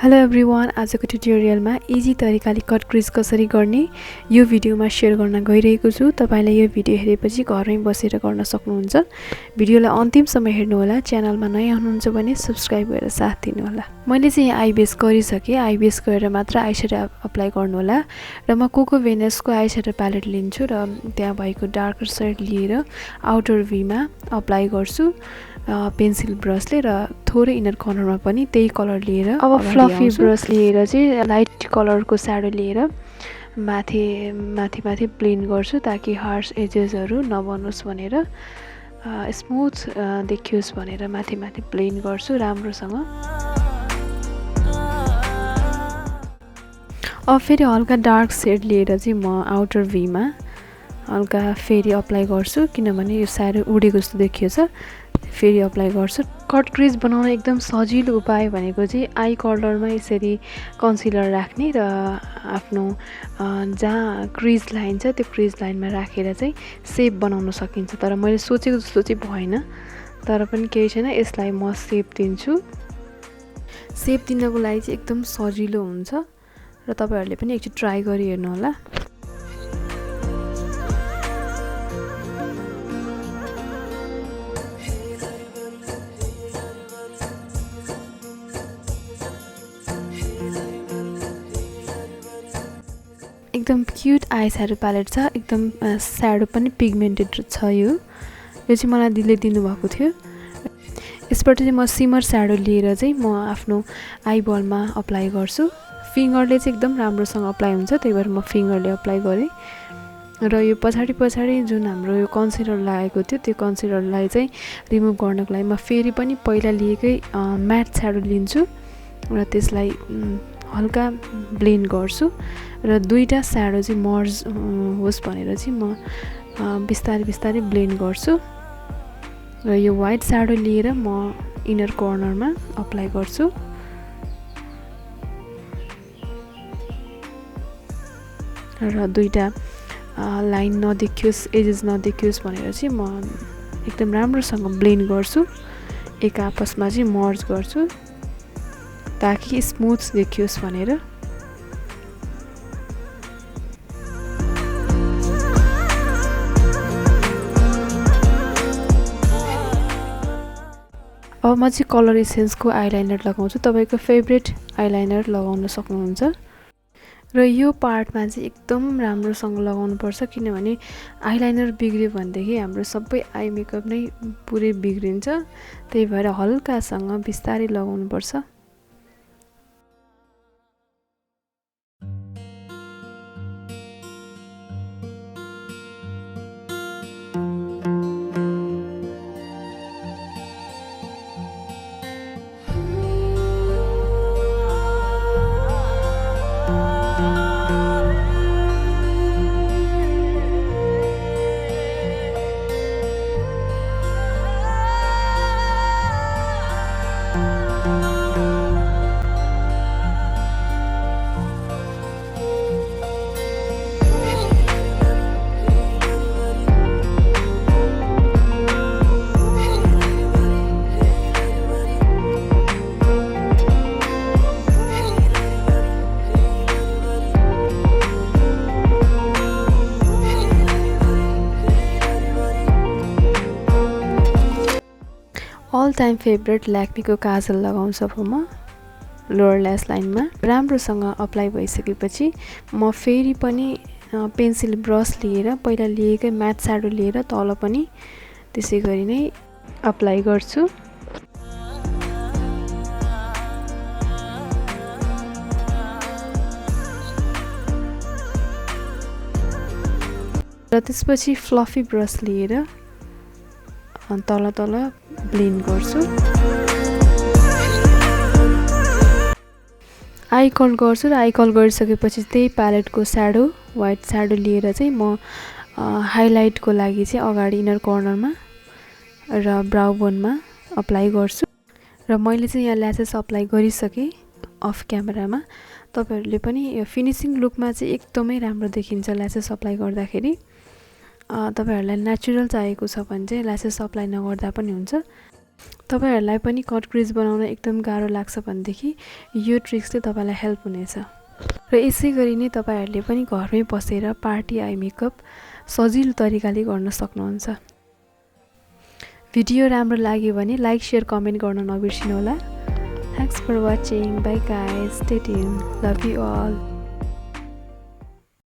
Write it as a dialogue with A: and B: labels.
A: Hello everyone, आजको ट्युटोरियलमा easy तरिकाले कट क्रिज कसरी गर्ने यो भिडियोमा शेयर गर्न गइरहेको छु। तपाईले यो भिडियो हेरेपछि घरमै बसेर गर्न सक्नुहुन्छ। भिडियोलाई अन्तिमसम्म हेर्नु होला। च्यानलमा नयाँ हुनुहुन्छ भने सब्स्क्राइब गरेर साथ दिनु होला। मैले चाहिँ यहाँ आई बेस गरिसके। आई बेस गरेर मात्र आईस्याडो अप्लाई गर्नु होला र म कोकोभेनस को आईस्याडो प्यालेट लिन्छु र त्यहाँ भएको डार्कर शेड लिएर आउटर भी मा अप्लाई गर्छु पेन्सिल ब्रशले र थोरै इनर कर्नरमा पनि त्यही कलर लिएर अब फ्लफी ब्रश लिएर चाहिँ लाइट कलरको स्याडो लिएर माथि ब्लेन्ड गर्छु ताकि हार्श एजेसहरु नबनोस् भनेर स्मुथ देखियोस् भनेर माथि ब्लेन्ड गर्छु राम्रोसँग। अब फेरि हल्का डार्क शेड लिएर चाहिँ म आउटर भी मा हल्का फेरि अप्लाई गर्छु किनभने यो स्याडो उडेको जस्तो देखियो छ। फेरि अप्लाई गर्छु। कट क्रिज बनाउन एकदम सजिलो उपाय भनेको चाहिँ आई कर्लरमा यसरी कन्सिलर राख्ने र आफ्नो जहाँ क्रिज लाइन छ त्यो क्रिज लाइनमा राखेर चाहिँ शेप बनाउन सकिन्छ। तर मैले सोचेको जस्तो चाहिँ भएन, तर पनि केही छैन। यसलाई म शेप दिन्छु। शेप दिनको लागि चाहिँ एकदम सजिलो हुन्छ र तपाईहरुले पनि एकचोटि ट्राई गरी हेर्नु होला। एकदम क्यूट आईस्याडो प्यालेट छ। एकदम स्याडो पनि पिगमेन्टेड छ। यो चाहिँ मलाई दिदीले दिनुभएको थियो। यसबाट चाहिँ म सिमर स्याडो लिएर चाहिँ म आफ्नो आईबलमा अप्लाई गर्छु। फिङ्गरले चाहिँ एकदम राम्रोसँग अप्लाई हुन्छ, त्यही भएर म फिङ्गरले अप्लाई गरेँ। र यो पछाडि जुन हाम्रो यो कन्सिलर लागेको थियो त्यो कन्सिलरलाई चाहिँ रिमुभ गर्नको लागि म फेरि पनि पहिला लिएकै म्याट स्याडो लिन्छु र त्यसलाई हल्का ब्लेन्ड गर्छु र दुईटा स्याडो चाहिँ मर्ज होस् भनेर चाहिँ म बिस्तारै ब्लेन्ड गर्छु र यो व्हाइट स्याडो लिएर म इनर कर्नरमा अप्लाई गर्छु र दुईटा लाइन नदेखियोस्, एजेस नदेखियोस् भनेर चाहिँ म एकदम राम्रोसँग ब्लेन्ड गर्छु। एक आपसमा चाहिँ मर्ज गर्छु ताकि स्मुथ देखियोस् भनेर। अब म चाहिँ कलरेसेन्स को आईलाइनर लगाउँछु। तपाईको फेभरेट आईलाइनर लगाउन सक्नुहुन्छ र यो पार्टमा चाहिँ एकदम राम्रोसँग लगाउनु पर्छ किनभने आईलाइनर बिग्रियो भनेदेखि हाम्रो सबै आई मेकअप नै पुरै बिग्रिन्छ। त्यही भएर हल्कासँग बिस्तारै लगाउनु पर्छ। अल टाइम फेभरेट ल्याक्मी को काजल लगाउँछु अब म लोअर ल्यास लाइनमा। राम्रोसँग अप्लाई भइसकेपछि म फेरि पनि पेन्सिल ब्रश लिएर पहिला लिएकै म्याट स्याडो लिएर तल पनि त्यसै गरी नै अप्लाई गर्छु। र त्यसपछि फ्लफी ब्रश लिएर तल ब्लेन्ड गर्छु। आई कर्ल गर्छु र आई कर्ल गरिसकेपछि त्यही प्यालेटको स्याडो व्हाइट स्याडो लिएर चाहिँ म हाइलाइटको लागि चाहिँ अगाडि इनर कर्नरमा र ब्राउ बोनमा अप्लाई गर्छु र मैले चाहिँ यहाँ ल्यासेस अप्लाई गरिसके अफ क्यामेरामा। तपाईहरुले पनि यो फिनिशिङ लुकमा चाहिँ एकदमै राम्रो देखिन्छ ल्यासेस अप्लाई गर्दाखेरि। तपाईहरुलाई नेचुरल चाहिएको छ भने चाहिँ ल्यासेस अप्लाई नगर्दा पनि हुन्छ। तपाईहरुलाई पनि कट क्रिज बनाउन एकदम गाह्रो लाग्छ भनेदेखि यो ट्रिक्सले तपाईलाई हेल्प हुनेछ र यसै गरी नै तपाईहरुले पनि घरमै बसेर पार्टी आई मेकअप सजिलो तरिकाले गर्न सक्नुहुन्छ भिडियो राम्रो लाग्यो भने लाइक शेयर कमेन्ट गर्न नबिर्सिनु होला thanks for watching bye guys stay tune love you all